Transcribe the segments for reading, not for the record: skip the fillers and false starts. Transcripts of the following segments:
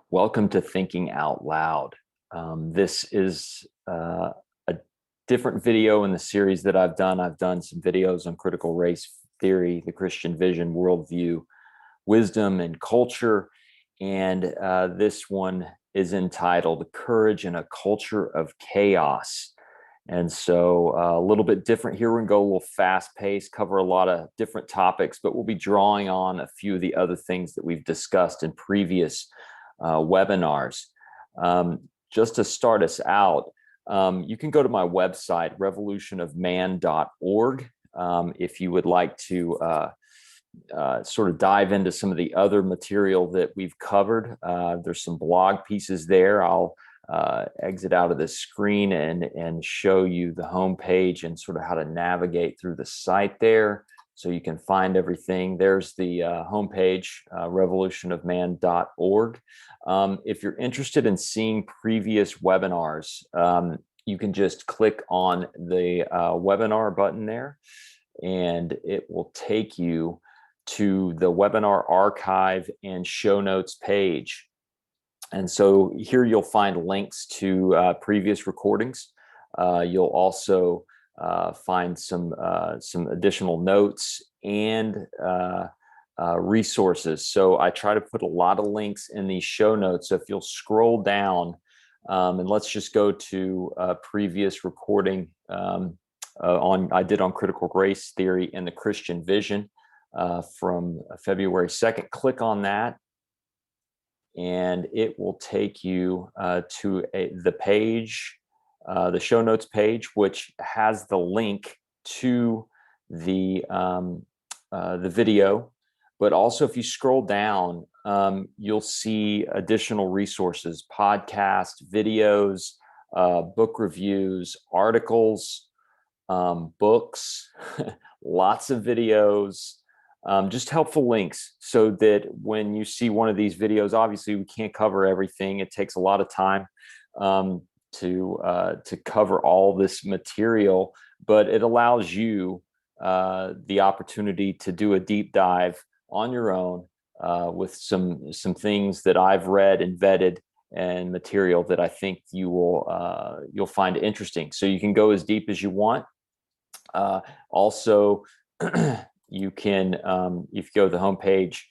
Welcome to Thinking Out Loud. This is a different video in the series that I've done. I've done some videos on critical race theory, the Christian vision, worldview, wisdom, and culture. And this one is entitled Courage in a Culture of Chaos. And so a little bit different here. We're going to go a little fast paced, cover a lot of different topics, but we'll be drawing on a few of the other things that we've discussed in previous webinars. Just to start us out, you can go to my website, revolutionofman.org, if you would like to sort of dive into some of the other material that we've covered. There's some blog pieces there. I'll exit out of this screen and show you the homepage and sort of how to navigate through the site there, so you can find everything. There's the homepage, revolutionofman.org. If you're interested in seeing previous webinars, you can just click on the webinar button there, and it will take you to the webinar archive and show notes page. And so here you'll find links to previous recordings. You'll also find some additional notes and resources. So I try to put a lot of links in these show notes. So if you'll scroll down, and let's just go to a previous recording I did on critical race theory and the Christian vision from February 2nd. Click on that, and it will take you to the page, the show notes page, which has the link to the video. But also, if you scroll down, you'll see additional resources: podcasts, videos, book reviews, articles, books, lots of videos, just helpful links, so that when you see one of these videos, obviously we can't cover everything. It takes a lot of time to cover all this material, but it allows you the opportunity to do a deep dive on your own with some things that I've read and vetted, and material that I think you'll find interesting. So you can go as deep as you want. Also, you can, if you go to the homepage,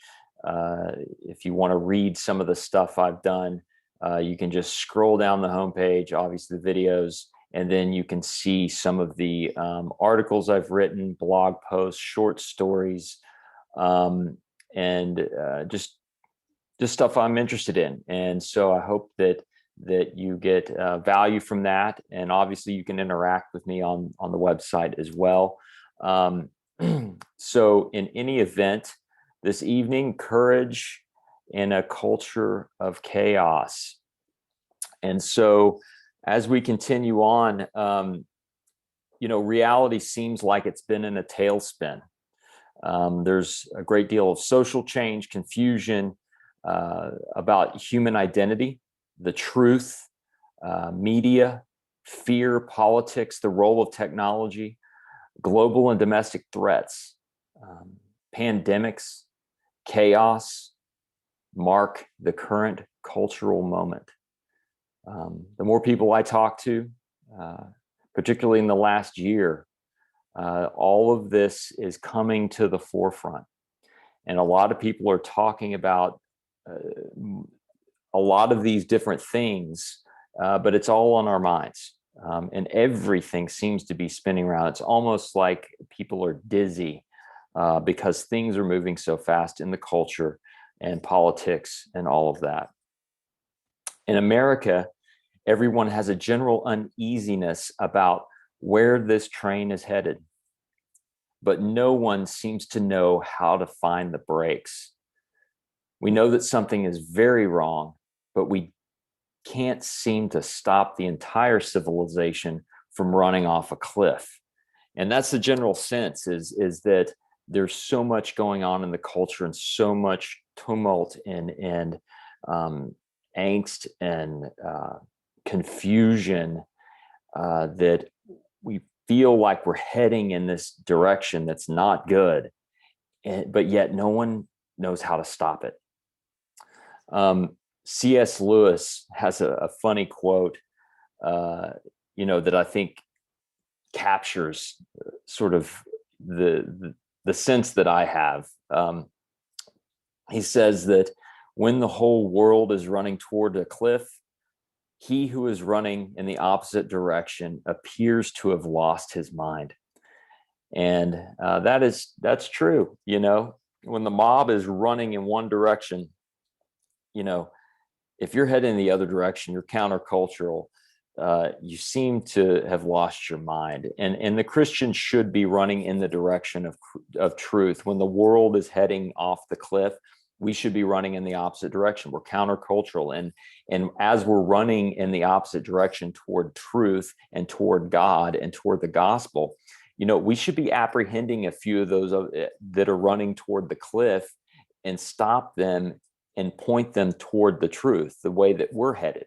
if you want to read some of the stuff I've done, you can just scroll down the homepage, obviously the videos, and then you can see some of the articles I've written, blog posts, short stories, and just stuff I'm interested in. And so I hope that you get value from that. And obviously you can interact with me on the website as well. So in any event, this evening, courage in a culture of chaos. And so as we continue on, reality seems like it's been in a tailspin. There's a great deal of social change, confusion about human identity, the truth, media, fear, politics, the role of technology, global and domestic threats, pandemics, chaos mark the current cultural moment. The more people I talk to, particularly in the last year, all of this is coming to the forefront. And a lot of people are talking about a lot of these different things, but it's all on our minds. And everything seems to be spinning around. It's almost like people are dizzy because things are moving so fast in the culture and politics and all of that. In America, everyone has a general uneasiness about where this train is headed, but no one seems to know how to find the brakes. We know that something is very wrong, but we can't seem to stop the entire civilization from running off a cliff. And that's the general sense, is that there's so much going on in the culture, and so much tumult and angst and confusion that we feel like we're heading in this direction that's not good, but yet no one knows how to stop it. C.S. Lewis has a funny quote, that I think captures sort of the sense that I have. He says that when the whole world is running toward a cliff, he who is running in the opposite direction appears to have lost his mind. And that's true. When the mob is running in one direction, if you're heading in the other direction, you're countercultural. You seem to have lost your mind. And the Christian should be running in the direction of truth. When the world is heading off the cliff, we should be running in the opposite direction. We're countercultural. And as we're running in the opposite direction toward truth and toward God and toward the gospel, we should be apprehending a few of those that are running toward the cliff and stop them and point them toward the truth, the way that we're headed.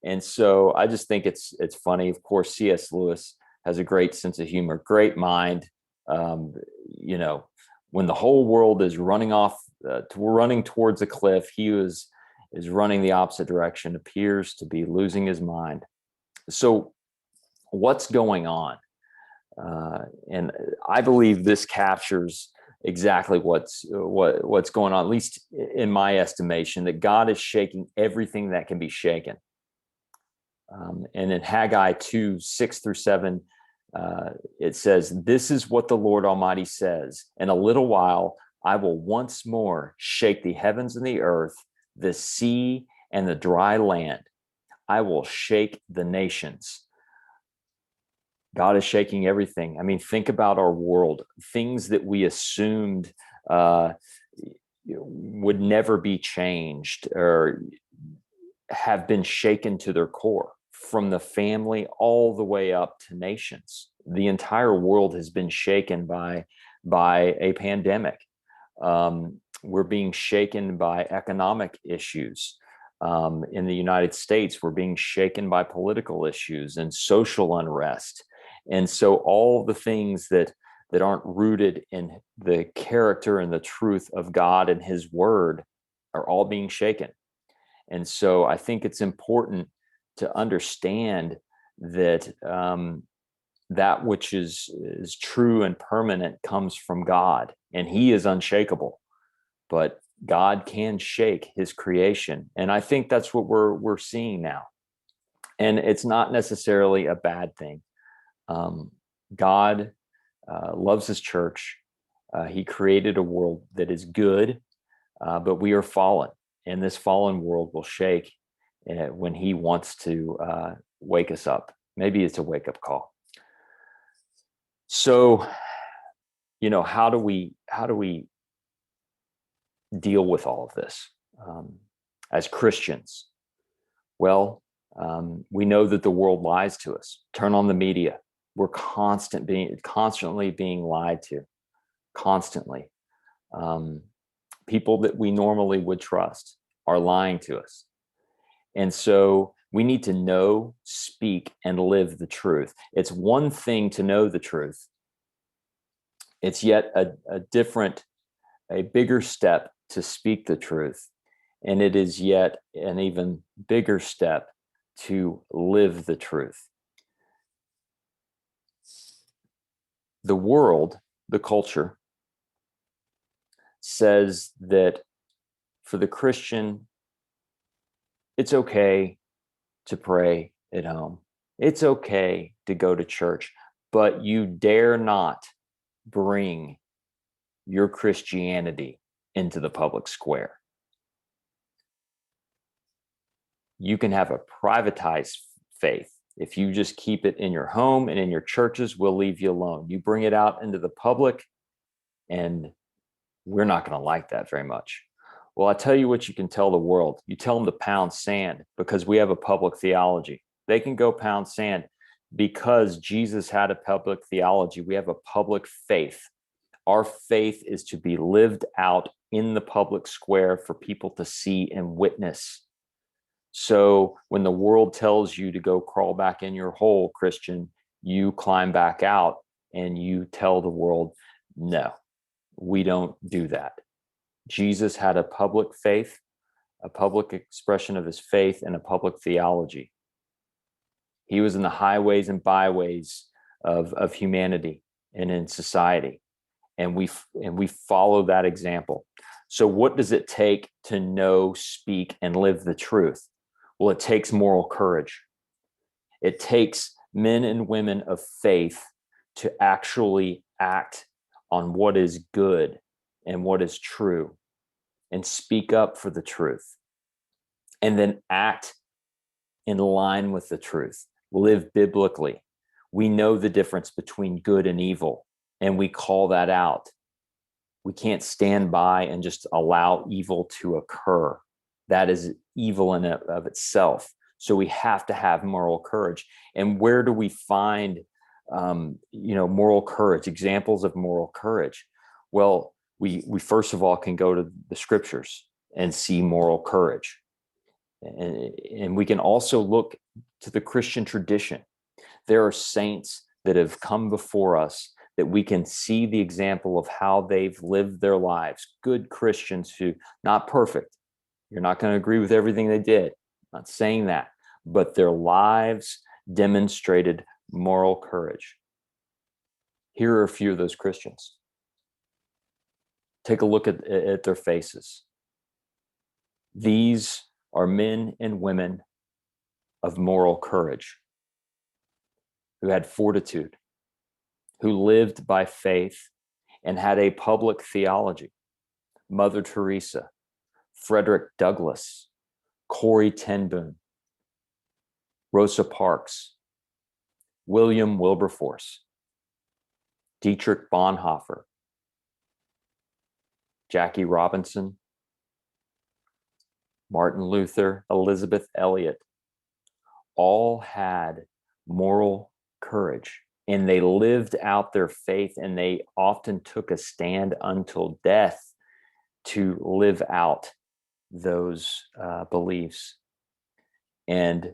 And so I just think it's funny. Of course, C.S. Lewis has a great sense of humor, great mind. When the whole world is running towards a cliff, he is running the opposite direction, appears to be losing his mind. So what's going on? And I believe this captures exactly what's going on, at least in my estimation, that God is shaking everything that can be shaken. And in Haggai 2, 6-7, it says, "This is what the Lord Almighty says. In a little while, I will once more shake the heavens and the earth, the sea and the dry land. I will shake the nations." God is shaking everything. I mean, think about our world. Things that we assumed would never be changed or have been shaken to their core, from the family all the way up to nations. The entire world has been shaken by a pandemic. We're being shaken by economic issues. In the United States, we're being shaken by political issues and social unrest. And so all the things that aren't rooted in the character and the truth of God and his word are all being shaken. And so I think it's important to understand that that which is true and permanent comes from God, and he is unshakable. But God can shake his creation. And I think that's what we're seeing now. And it's not necessarily a bad thing. God loves his church. He created a world that is good, but we are fallen. And this fallen world will shake when he wants to wake us up. Maybe it's a wake-up call. So, how do we deal with all of this as Christians? Well, we know that the world lies to us. Turn on the media. We're constantly being lied to, constantly. People that we normally would trust are lying to us. And so we need to know, speak, and live the truth. It's one thing to know the truth. It's yet a bigger step to speak the truth. And it is yet an even bigger step to live the truth. The world, the culture, says that for the Christian, it's okay to pray at home. It's okay to go to church, but you dare not bring your Christianity into the public square. You can have a privatized faith. If you just keep it in your home and in your churches, we'll leave you alone. You bring it out into the public, and we're not going to like that very much. Well, I tell you what you can tell the world. You tell them to pound sand, because we have a public theology. They can go pound sand because Jesus had a public theology. We have a public faith. Our faith is to be lived out in the public square for people to see and witness. So when the world tells you to go crawl back in your hole, Christian, you climb back out and you tell the world, no, we don't do that. Jesus had a public faith. a public expression of his faith, and a public theology. He was in the highways and byways of humanity and in society. And we follow that example. So what does it take to know, speak, and live the truth? Well, it takes moral courage. It takes men and women of faith to actually act on what is good and what is true and speak up for the truth, and then act in line with the truth, live biblically. We know the difference between good and evil, and we call that out. We can't stand by and just allow evil to occur. That is evil in and of itself. So we have to have moral courage. And where do we find, moral courage, examples of moral courage? Well, we first of all can go to the scriptures and see moral courage. And we can also look to the Christian tradition. There are saints that have come before us that we can see the example of how they've lived their lives. Good Christians who, not perfect. You're not going to agree with everything they did. I'm not saying that, but their lives demonstrated moral courage. Here are a few of those Christians. Take a look at their faces. These are men and women of moral courage, who had fortitude, who lived by faith and had a public theology. Mother Teresa, Frederick Douglass, Corrie ten Boom, Rosa Parks, William Wilberforce, Dietrich Bonhoeffer, Jackie Robinson, Martin Luther, Elizabeth Elliot, all had moral courage, and they lived out their faith, and they often took a stand until death to live out those beliefs. And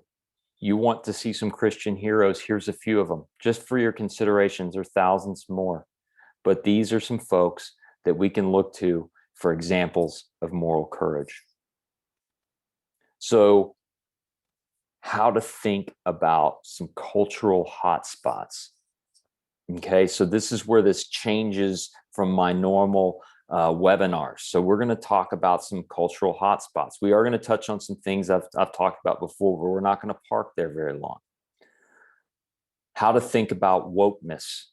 you want to see some Christian heroes, here's a few of them, just for your considerations. There are thousands more, but these are some folks that we can look to for examples of moral courage. So, how to think about some cultural hotspots. Okay, so this is where this changes from my normal webinars. So we're going to talk about some cultural hotspots. We are going to touch on some things I've talked about before, but we're not going to park there very long. How to think about wokeness,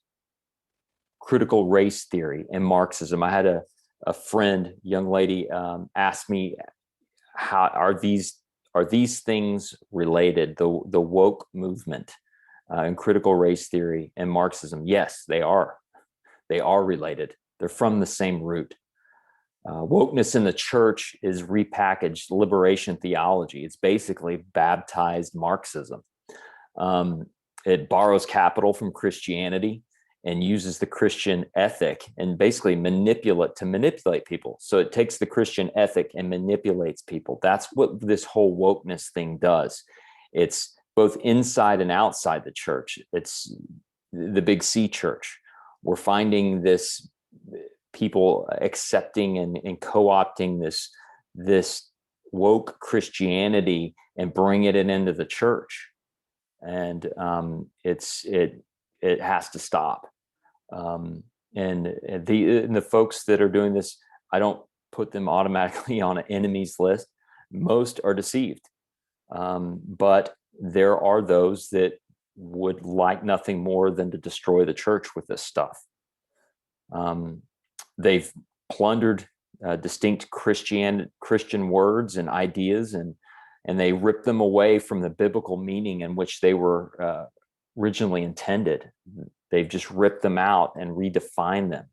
critical race theory, and Marxism. I had a friend, young lady, ask me, how are these things related? The woke movement and critical race theory and Marxism. Yes, they are. They are related. They're from the same root. Wokeness in the church is repackaged liberation theology. It's basically baptized Marxism. It borrows capital from Christianity and uses the Christian ethic and basically manipulate people. So it takes the Christian ethic and manipulates people. That's what this whole wokeness thing does. It's both inside and outside the church. It's the big C church. We're finding this people accepting and co-opting this woke Christianity and bringing it into the church. And it has to stop. And the folks that are doing this, I don't put them automatically on an enemies list. Most are deceived. But there are those that would like nothing more than to destroy the church with this stuff. They've plundered distinct Christian words and ideas, and they rip them away from the biblical meaning in which they were originally intended. They've just ripped them out and redefined them.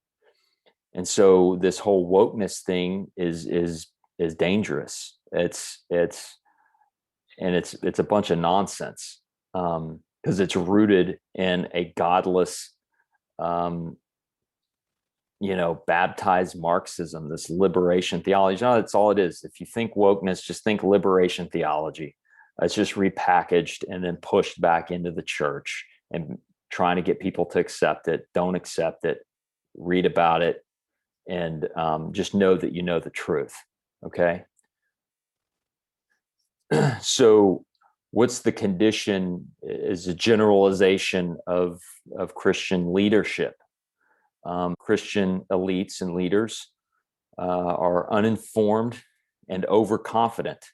And so this whole wokeness thing is dangerous. It's a bunch of nonsense, because it's rooted in a godless, baptized Marxism, this liberation theology. No, that's all it is. If you think wokeness, just think liberation theology. It's just repackaged and then pushed back into the church and trying to get people to accept it. Don't accept it. Read about it, and just know that you know the truth. Okay. So what's the condition is a generalization of Christian leadership. Christian elites and leaders are uninformed and overconfident.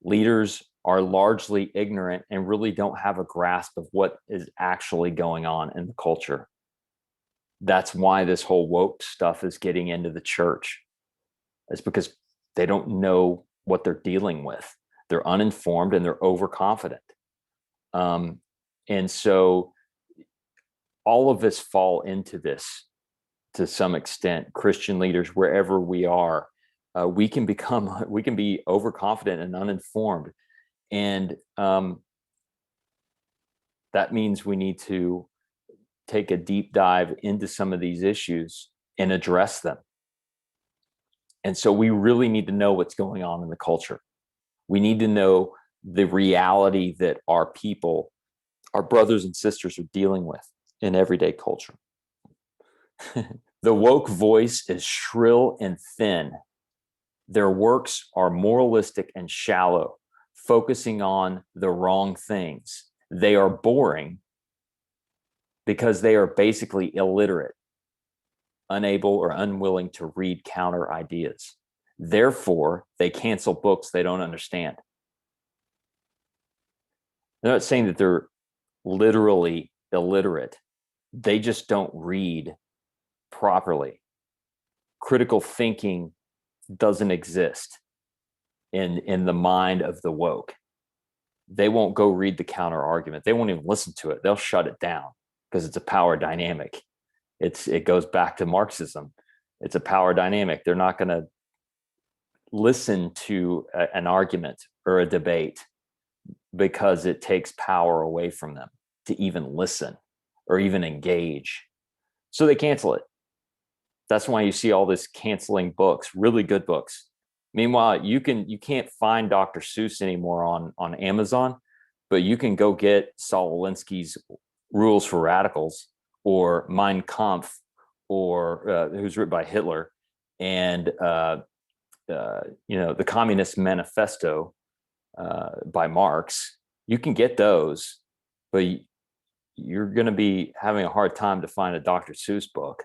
Leaders are largely ignorant and really don't have a grasp of what is actually going on in the culture. That's why this whole woke stuff is getting into the church. It's because they don't know what they're dealing with. They're uninformed and they're overconfident. And so all of us fall into this to some extent. Christian leaders, wherever we are, we can be overconfident and uninformed. And that means we need to take a deep dive into some of these issues and address them. And so we really need to know what's going on in the culture. We need to know the reality that our people, our brothers and sisters, are dealing with in everyday culture. The woke voice is shrill and thin. Their works are moralistic and shallow, focusing on the wrong things. They are boring because they are basically illiterate, unable or unwilling to read counter ideas. Therefore, they cancel books they don't understand. They're not saying that they're literally illiterate. They just don't read properly. Critical thinking doesn't exist in the mind of the woke. They won't go read the counter argument. They won't even listen to it. They'll shut it down because it's a power dynamic. It goes back to Marxism. It's a power dynamic. They're not going to listen to an argument or a debate because it takes power away from them to even listen or even engage. So they cancel it. That's why you see all this canceling books, really good books. Meanwhile, you can't find Dr. Seuss anymore on Amazon, but you can go get Saul Alinsky's Rules for Radicals or Mein Kampf, or who's written by Hitler, and the Communist Manifesto by Marx. You can get those, but you're going to be having a hard time to find a Dr. Seuss book.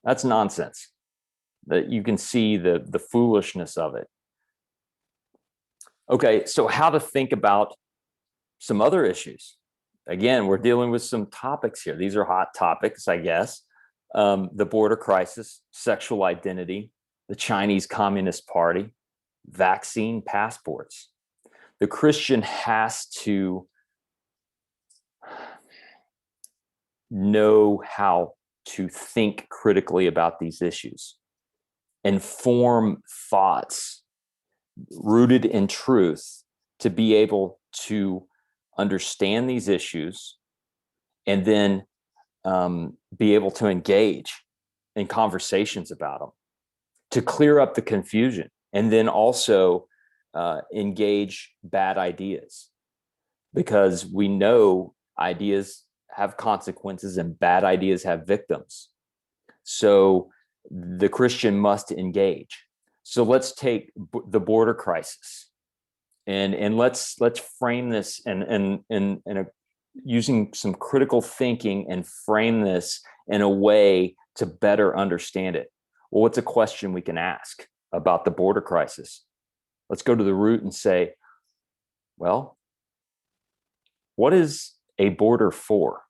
That's nonsense. That you can see the foolishness of it. Okay, so how to think about some other issues. Again, we're dealing with some topics here. These are hot topics, I guess. The border crisis, sexual identity, the Chinese Communist Party, vaccine passports. The Christian has to know how to think critically about these issues and form thoughts rooted in truth to be able to understand these issues and then be able to engage in conversations about them, to clear up the confusion, and then also engage bad ideas, because we know ideas have consequences and bad ideas have victims. So the Christian must engage. So let's take the border crisis, and let's frame this and using some critical thinking and frame this in a way to better understand it. Well, what's a question we can ask about the border crisis? Let's go to the root and say, well, what is a border for?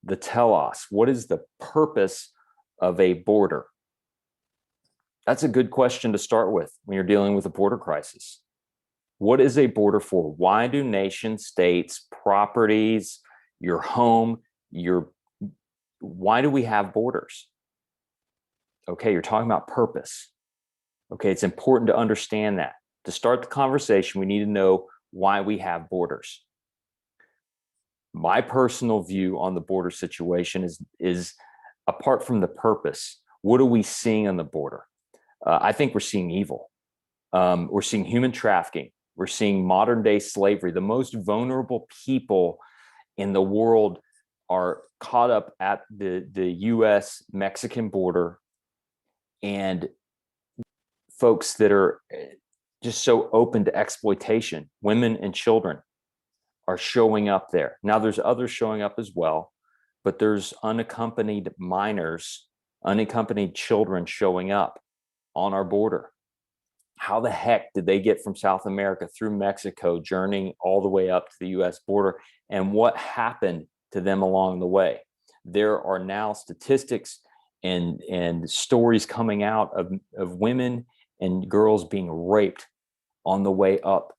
The telos. What is the purpose of a border? That's a good question to start with when you're dealing with a border crisis. What is a border for? Why do nation states, properties, your home, why do we have borders? Okay, you're talking about purpose. Okay, it's important to understand that. To start the conversation, we need to know why we have borders. My personal view on the border situation is apart from the purpose, what are we seeing on the border? I think we're seeing evil. We're seeing human trafficking. We're seeing modern day slavery. The most vulnerable people in the world are caught up at the US-Mexican border, and folks that are just so open to exploitation. Women and children are showing up there. Now there's others showing up as well, but there's unaccompanied minors, unaccompanied children showing up on our border. How the heck did they get from South America through Mexico, journeying all the way up to the US border? And what happened to them along the way? There are now statistics and stories coming out of women and girls being raped on the way up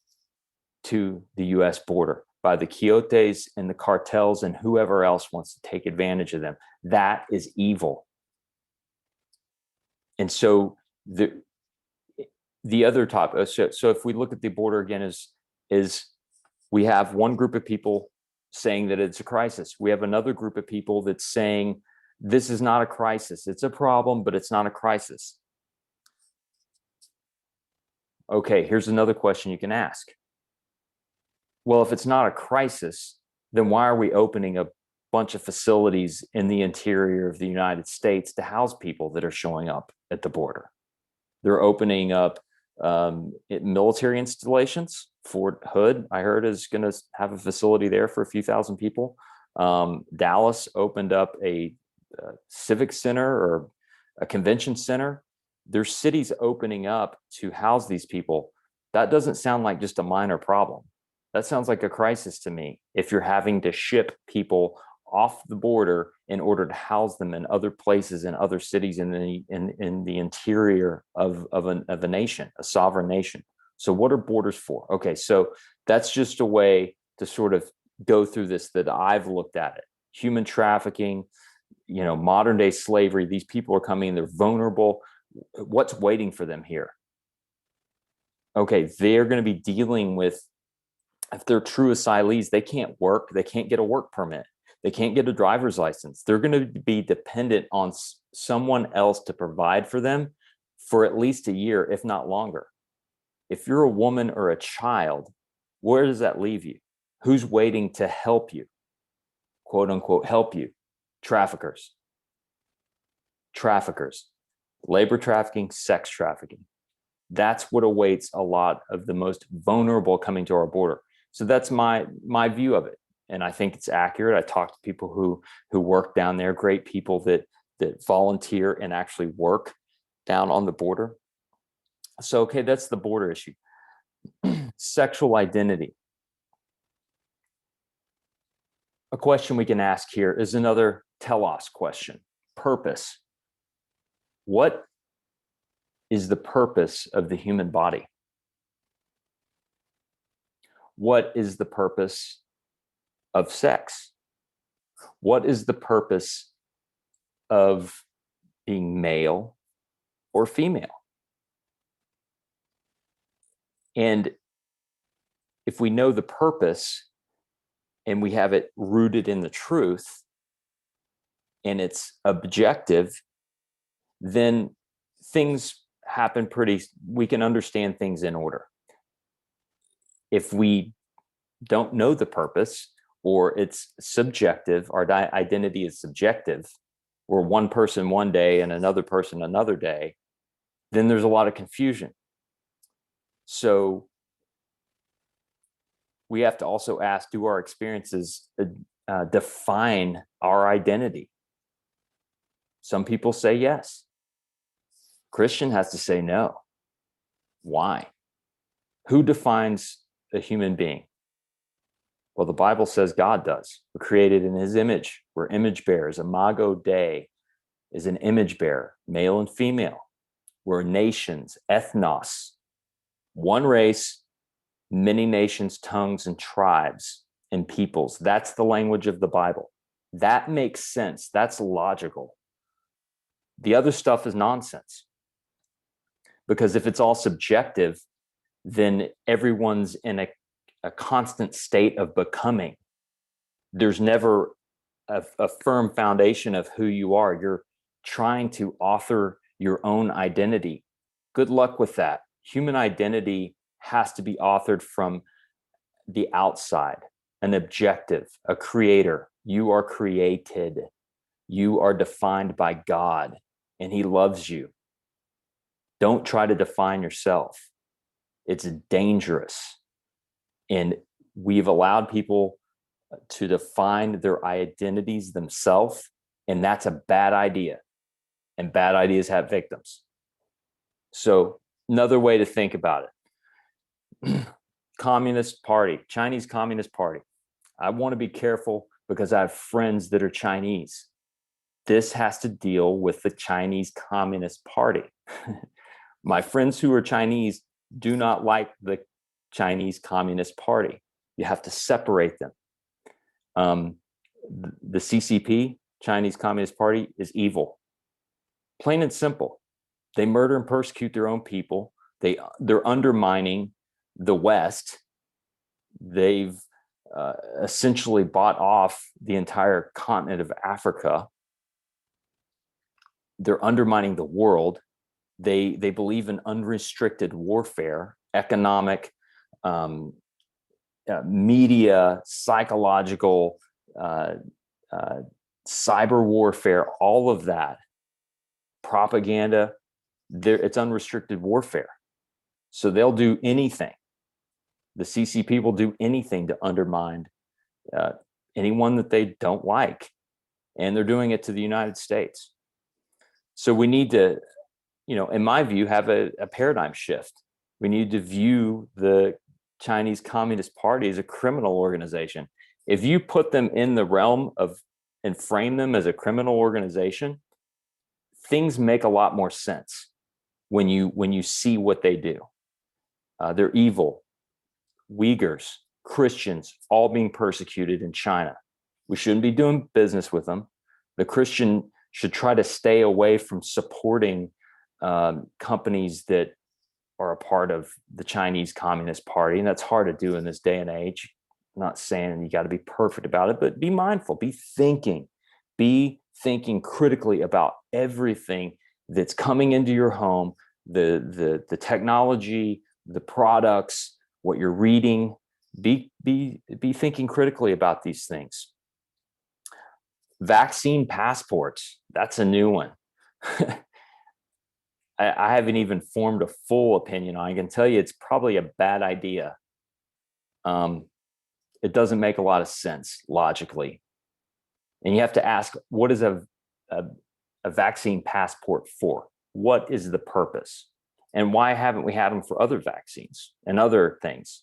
to the US border by the Quixotes and the cartels and whoever else wants to take advantage of them. That is evil. And so the other topic, so if we look at the border again, is we have one group of people saying that it's a crisis. We have another group of people that's saying this is not a crisis. It's a problem, but it's not a crisis. Okay, here's another question you can ask. Well, if it's not a crisis, then why are we opening a bunch of facilities in the interior of the United States to house people that are showing up at the border? They're opening up military installations. Fort Hood, I heard, is going to have a facility there for a few thousand people. Dallas opened up a civic center or a convention center. There's cities opening up to house these people. That doesn't sound like just a minor problem. That sounds like a crisis to me. If you're having to ship people off the border in order to house them in other places, in other cities, in the interior of a nation, a sovereign nation. So what are borders for? Okay, so that's just a way to sort of go through this that I've looked at it. Human trafficking, modern day slavery. These people are coming, they're vulnerable. What's waiting for them here? Okay, they're going to be dealing with, if they're true asylees, they can't work, they can't get a work permit, they can't get a driver's license. They're going to be dependent on someone else to provide for them for at least a year, if not longer. If you're a woman or a child, where does that leave you? Who's waiting to help you? Quote unquote, help you? Traffickers. Labor trafficking, sex trafficking. That's what awaits a lot of the most vulnerable coming to our border. So that's my view of it. And I think it's accurate. I talk to people who work down there, great people that volunteer and actually work down on the border. So, okay, that's the border issue. Sexual identity. A question we can ask here is another telos question. Purpose. What is the purpose of the human body? What is the purpose of sex? What is the purpose of being male or female? And if we know the purpose and we have it rooted in the truth and it's objective, then things happen we can understand things in order. If we don't know the purpose, or it's subjective, our identity is subjective, we're one person one day and another person another day, then there's a lot of confusion. So we have to also ask, do our experiences define our identity? Some people say yes. Christian has to say no. Why? Who defines a human being? Well, the Bible says God does. We're created in his image. We're image bearers. Imago Dei is an image bearer, male and female. We're nations, ethnos, one race, many nations, tongues, and tribes and peoples. That's the language of the Bible. That makes sense. That's logical. The other stuff is nonsense. Because if it's all subjective, then everyone's in a constant state of becoming. There's never a firm foundation of who you are. You're trying to author your own identity. Good luck with that. Human identity has to be authored from the outside, an objective, a creator. You are created. You are defined by God, and he loves you. Don't try to define yourself. It's dangerous. And we've allowed people to define their identities themselves, and that's a bad idea. And bad ideas have victims. So another way to think about it, Communist Party, Chinese Communist Party. I want to be careful because I have friends that are Chinese. This has to deal with the Chinese Communist Party. My friends who are Chinese do not like the Chinese Communist Party. You have to separate them. The CCP, Chinese Communist Party, is evil. Plain and simple. They murder and persecute their own people. They're undermining the West. They've essentially bought off the entire continent of Africa. They're undermining the world. They believe in unrestricted warfare, economic, media, psychological, cyber warfare, all of that, propaganda. It's unrestricted warfare. So they'll do anything. The CCP will do anything to undermine anyone that they don't like. And they're doing it to the United States. So we need to, in my view, have a paradigm shift. We need to view the Chinese Communist Party as a criminal organization. If you put them in the realm of and frame them as a criminal organization, things make a lot more sense when you see what they do. They're evil. Uyghurs, Christians, all being persecuted in China. We shouldn't be doing business with them. The Christian should try to stay away from supporting companies that are a part of the Chinese Communist Party. And that's hard to do in this day and age. I'm not saying you got to be perfect about it, but be mindful, be thinking critically about everything that's coming into your home, the technology, the products, what you're reading. Be thinking critically about these things. Vaccine passports, that's a new one. I haven't even formed a full opinion on it. I can tell you it's probably a bad idea. It doesn't make a lot of sense logically. And you have to ask, what is a vaccine passport for? What is the purpose? And why haven't we had them for other vaccines and other things?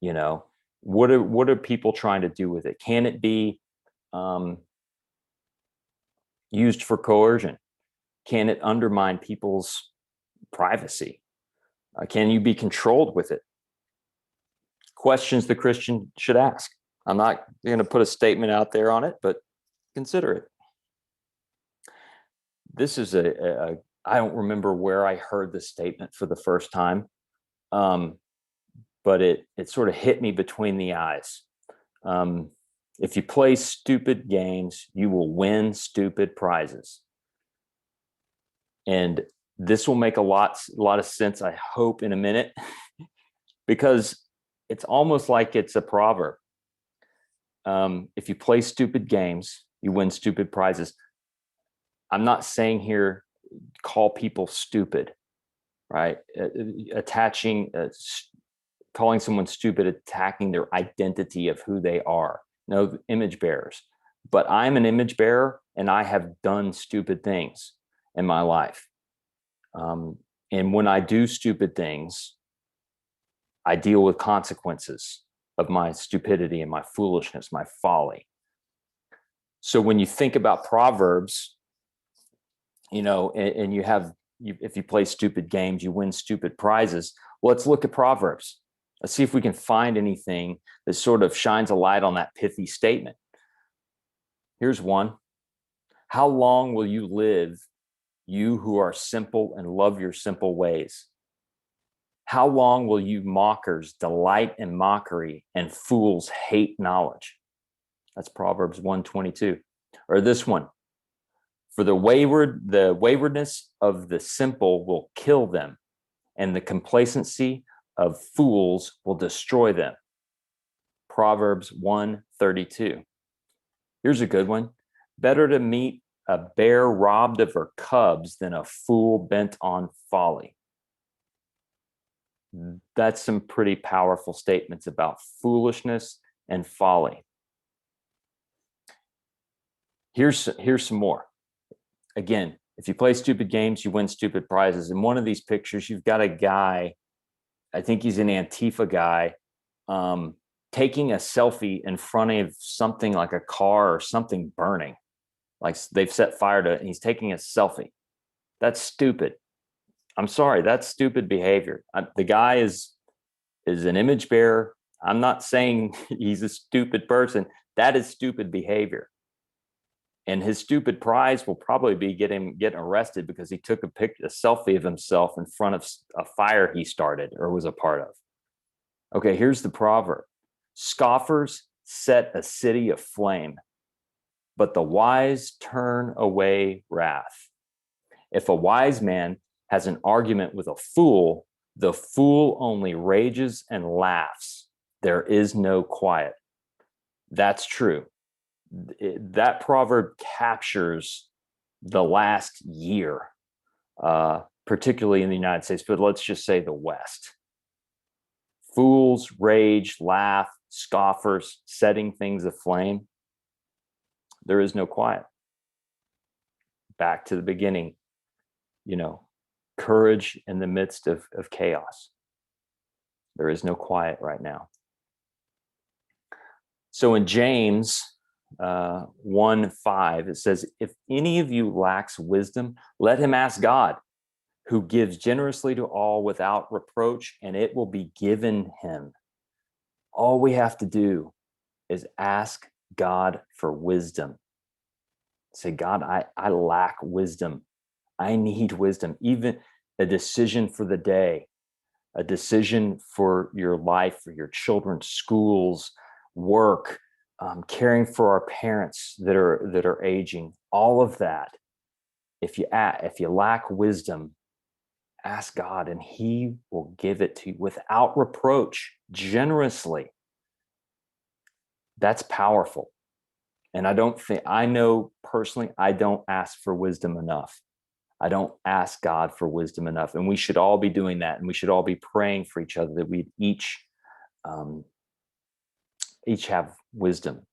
What are people trying to do with it? Can it be used for coercion? Can it undermine people's privacy? Can you be controlled with it? Questions the Christian should ask. I'm not going to put a statement out there on it, but consider it. This is I don't remember where I heard this statement for the first time, but it sort of hit me between the eyes. If you play stupid games, you will win stupid prizes. And this will make a lot of sense, I hope, in a minute, because it's almost like it's a proverb. If you play stupid games, you win stupid prizes. I'm not saying here call people stupid, right? Calling someone stupid, attacking their identity of who they are. No, image bearers. But I'm an image bearer, and I have done stupid things in my life. And when I do stupid things, I deal with consequences of my stupidity and my foolishness, my folly. So when you think about Proverbs, and if you play stupid games, you win stupid prizes. Well, let's look at Proverbs. Let's see if we can find anything that sort of shines a light on that pithy statement. Here's one. How long will you live, you who are simple and love your simple ways? How long will you mockers delight in mockery and fools hate knowledge? That's Proverbs 1:22. Or this one. For the waywardness of the simple will kill them, and the complacency of fools will destroy them. Proverbs 1:32. Here's a good one. Better to meet a bear robbed of her cubs than a fool bent on folly. That's some pretty powerful statements about foolishness and folly. Here's some more. Again, if you play stupid games, you win stupid prizes. In one of these pictures, you've got a guy, I think he's an Antifa guy, taking a selfie in front of something like a car or something burning. Like they've set fire to it, and he's taking a selfie. That's stupid. I'm sorry, that's stupid behavior. The guy is an image bearer. I'm not saying he's a stupid person. That is stupid behavior. And his stupid prize will probably be getting arrested because he took a selfie of himself in front of a fire he started or was a part of. Okay, here's the proverb. Scoffers set a city aflame, but the wise turn away wrath. If a wise man has an argument with a fool, the fool only rages and laughs. There is no quiet. That's true. That proverb captures the last year, particularly in the United States, but let's just say the West. Fools rage, laugh, scoffers setting things aflame. There is no quiet. Back to the beginning, courage in the midst of chaos. There is no quiet right now. So in James 1:5, it says, if any of you lacks wisdom, let him ask God, who gives generously to all without reproach, and it will be given him. All we have to do is ask God for wisdom. Say, God, I lack wisdom. I need wisdom. Even a decision for the day, a decision for your life, for your children's schools, work, caring for our parents that are aging, all of that. If you lack wisdom, ask God and he will give it to you without reproach, generously. That's powerful. And I know personally, I don't ask for wisdom enough. I don't ask God for wisdom enough. And we should all be doing that. And we should all be praying for each other that we each have wisdom.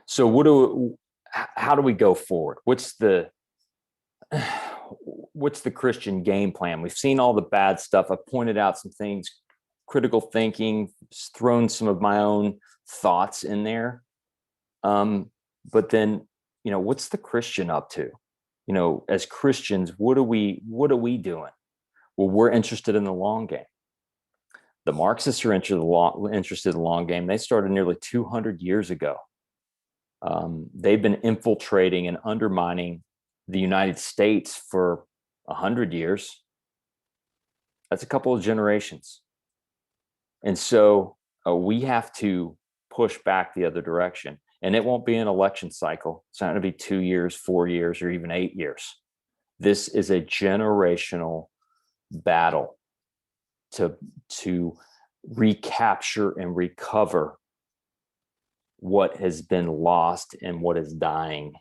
So how do we go forward? What's the Christian game plan? We've seen all the bad stuff. I've pointed out some things, critical thinking, thrown some of my own thoughts in there. But then, what's the Christian up to? As Christians, what are we doing? Well, we're interested in the long game. The Marxists are interested in the long game. They started nearly 200 years ago. They've been infiltrating and undermining the United States for 100 years. That's a couple of generations. And so we have to push back the other direction. And it won't be an election cycle. It's not going to be 2 years, 4 years, or even 8 years. This is a generational battle to recapture and recover what has been lost and what is dying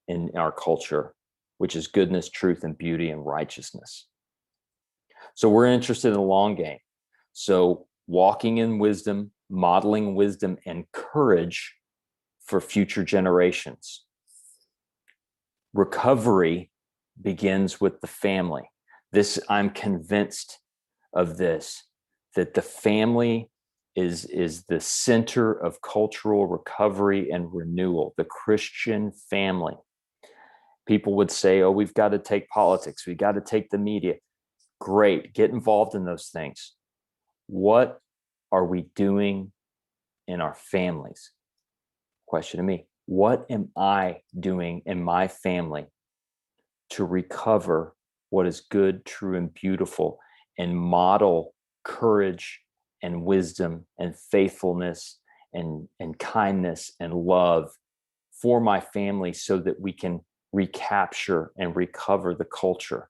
in our culture, which is goodness, truth, and beauty and righteousness. So we're interested in the long game. So walking in wisdom, modeling wisdom and courage for future generations. Recovery begins with the family. I'm convinced of this, that the family is the center of cultural recovery and renewal, the Christian family. People would say, oh, we've got to take politics. We've got to take the media. Great, get involved in those things. What are we doing in our families? Question to me, what am I doing in my family to recover what is good, true, and beautiful and model courage and wisdom and faithfulness and kindness and love for my family so that we can recapture and recover the culture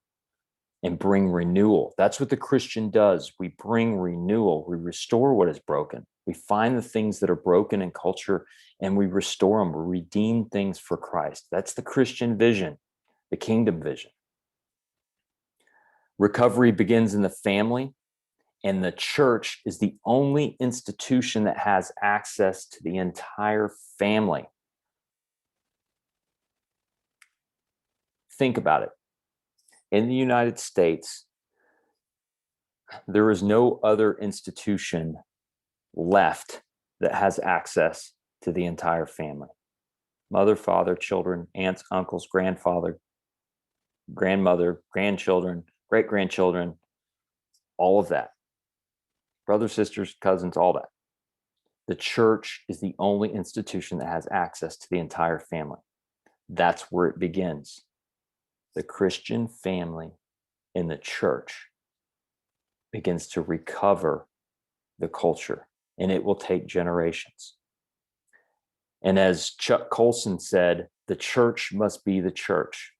and bring renewal? That's what the Christian does. We bring renewal. We restore what is broken. We find the things that are broken in culture and we restore them. We redeem things for Christ. That's the Christian vision, the kingdom vision. Recovery begins in the family, and the church is the only institution that has access to the entire family. Think about it. In the United States, there is no other institution left that has access to the entire family. Mother, father, children, aunts, uncles, grandfather, grandmother, grandchildren, great-grandchildren, all of that. Brothers, sisters, cousins, all that. The church is the only institution that has access to the entire family. That's where it begins. The Christian family in the church begins to recover the culture, and it will take generations. And as Chuck Colson said, the church must be the church.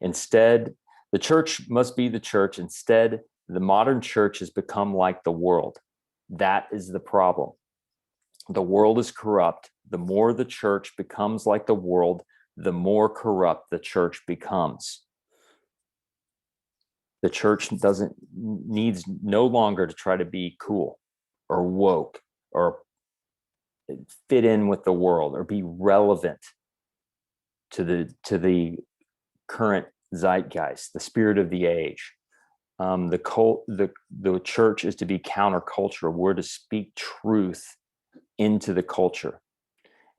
Instead, the church must be the church. Instead, the modern church has become like the world. That is the problem. The world is corrupt. The more the church becomes like the world, the more corrupt the church becomes. The church needs no longer to try to be cool or woke or fit in with the world or be relevant to the current zeitgeist, the spirit of the age. The church is to be counterculture. We're to speak truth into the culture.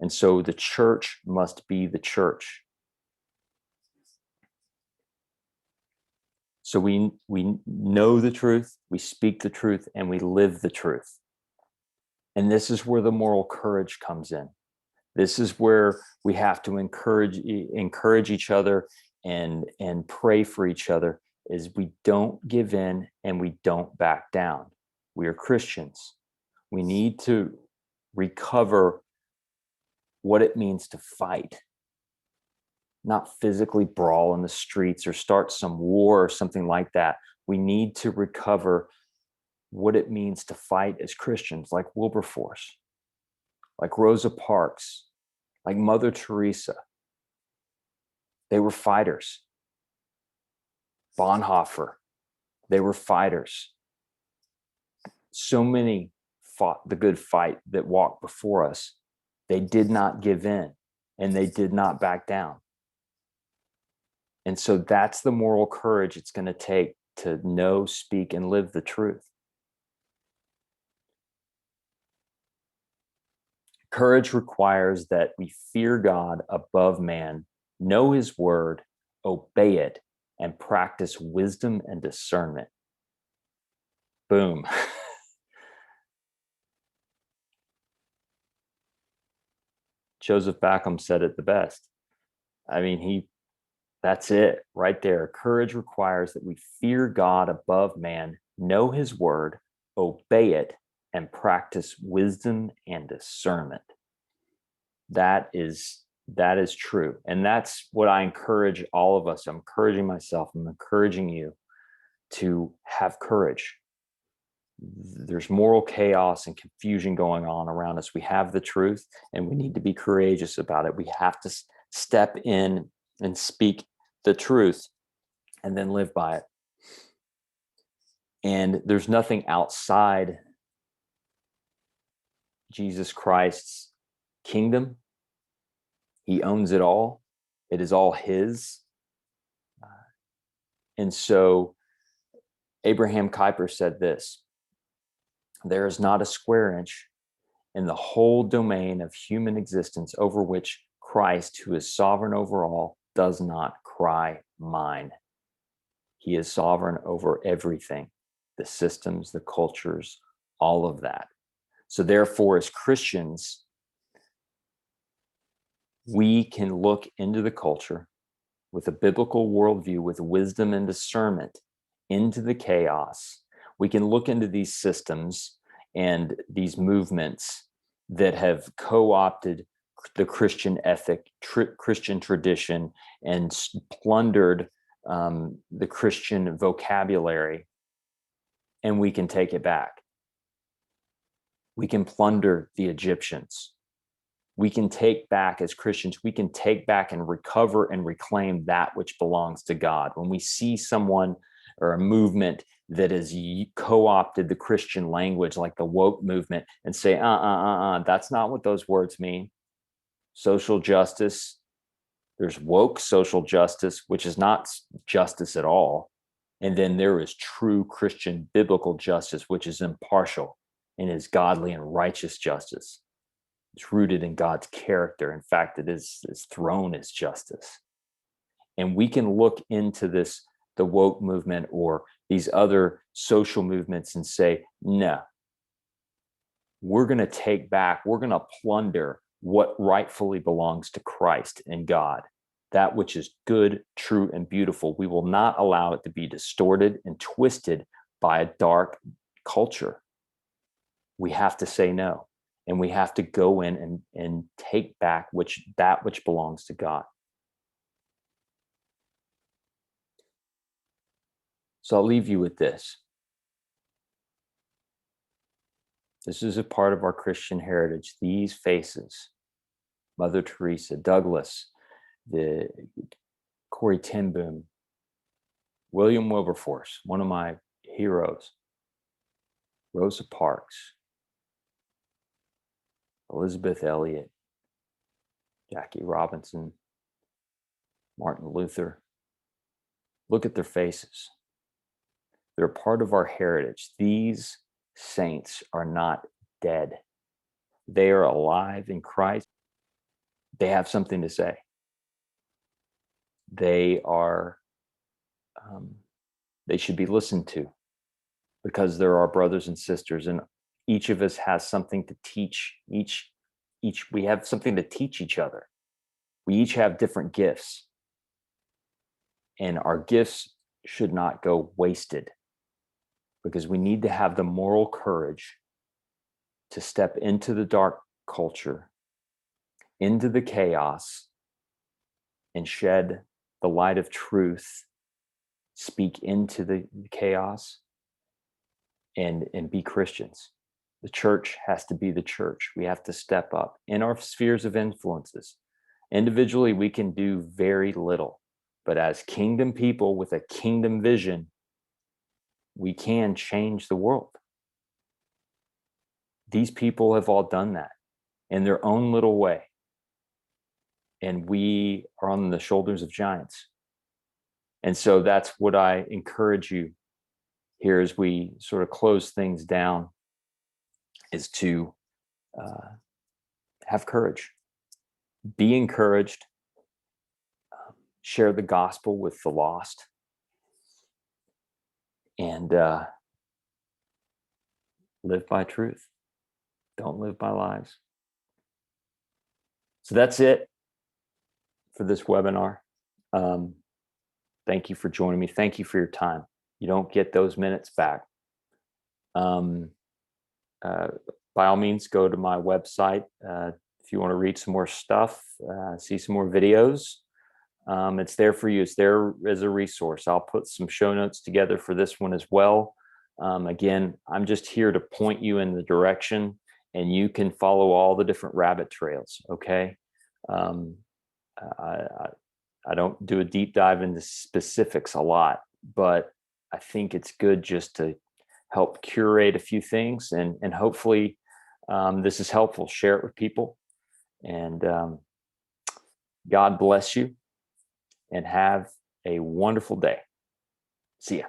And so the church must be the church. So we know the truth, we speak the truth, and we live the truth. And this is where the moral courage comes in. This is where we have to encourage each other and pray for each other, is we don't give in and we don't back down. We are Christians. We need to recover what it means to fight, not physically brawl in the streets or start some war or something like that. We need to recover what it means to fight as Christians, like Wilberforce, like Rosa Parks, like Mother Teresa. They were fighters. Bonhoeffer, they were fighters. So many fought the good fight that walked before us. They did not give in and they did not back down. And so that's the moral courage it's going to take to know, speak, and live the truth. Courage requires that we fear God above man, know his word, obey it, and practice wisdom and discernment. Boom. Joseph Backham said it the best. I mean, that's it right there. Courage requires that we fear God above man, know his word, obey it, and practice wisdom and discernment. That is true. And that's what I encourage all of us. I'm encouraging myself. I'm encouraging you to have courage. There's moral chaos and confusion going on around us. We have the truth and we need to be courageous about it. We have to step in and speak the truth and then live by it. And there's nothing outside Jesus Christ's kingdom. He owns it all. It is all his. And so Abraham Kuyper said this: there is not a square inch in the whole domain of human existence over which Christ, who is sovereign over all, does not cry mine. He is sovereign over everything, the systems, the cultures, all of that. So therefore, as Christians, we can look into the culture with a biblical worldview, with wisdom and discernment, into the chaos. We can look into these systems and these movements that have co-opted the Christian ethic, Christian tradition, and plundered the Christian vocabulary, and we can take it back. We can plunder the Egyptians. We can take back, as Christians, we can take back and recover and reclaim that which belongs to God. When we see someone or a movement that has co-opted the Christian language, like the woke movement, and say, that's not what those words mean. Social justice, there's woke social justice, which is not justice at all. And then there is true Christian biblical justice, which is impartial and is godly and righteous justice. It's rooted in God's character. In fact, his throne is justice. And we can look into this, the woke movement or these other social movements, and say, no, we're going to take back, we're going to plunder what rightfully belongs to Christ and God, that which is good, true, and beautiful. We will not allow it to be distorted and twisted by a dark culture. We have to say no, and we have to go in and take back that which belongs to God. So I'll leave you with this. This is a part of our Christian heritage. These faces, Mother Teresa, Douglas, the Corrie ten Boom, William Wilberforce, one of my heroes, Rosa Parks, Elizabeth Elliot, Jackie Robinson, Martin Luther. Look at their faces. They're part of our heritage. These saints are not dead. They are alive in Christ. They have something to say. They are, they should be listened to, because they're our brothers and sisters, and each of us has something to teach. We have something to teach each other. We each have different gifts, and our gifts should not go wasted, because we need to have the moral courage to step into the dark culture, into the chaos, and shed the light of truth, speak into the chaos, and be Christians. The church has to be the church. We have to step up in our spheres of influences. Individually, we can do very little, but as kingdom people with a kingdom vision, we can change the world. These people have all done that in their own little way. And we are on the shoulders of giants. And so that's what I encourage you here as we sort of close things down, is to have courage, be encouraged, share the gospel with the lost, and live by truth. Don't live by lies. So that's it for this webinar. Thank you for joining me. Thank you for your time. You don't get those minutes back. By all means, go to my website if you want to read some more stuff, see some more videos. It's there for you. It's there as a resource. I'll put some show notes together for this one as well. Again, I'm just here to point you in the direction, and you can follow all the different rabbit trails, okay? I don't do a deep dive into specifics a lot, but I think it's good just to help curate a few things, and hopefully this is helpful. Share it with people, and God bless you, and have a wonderful day. See ya.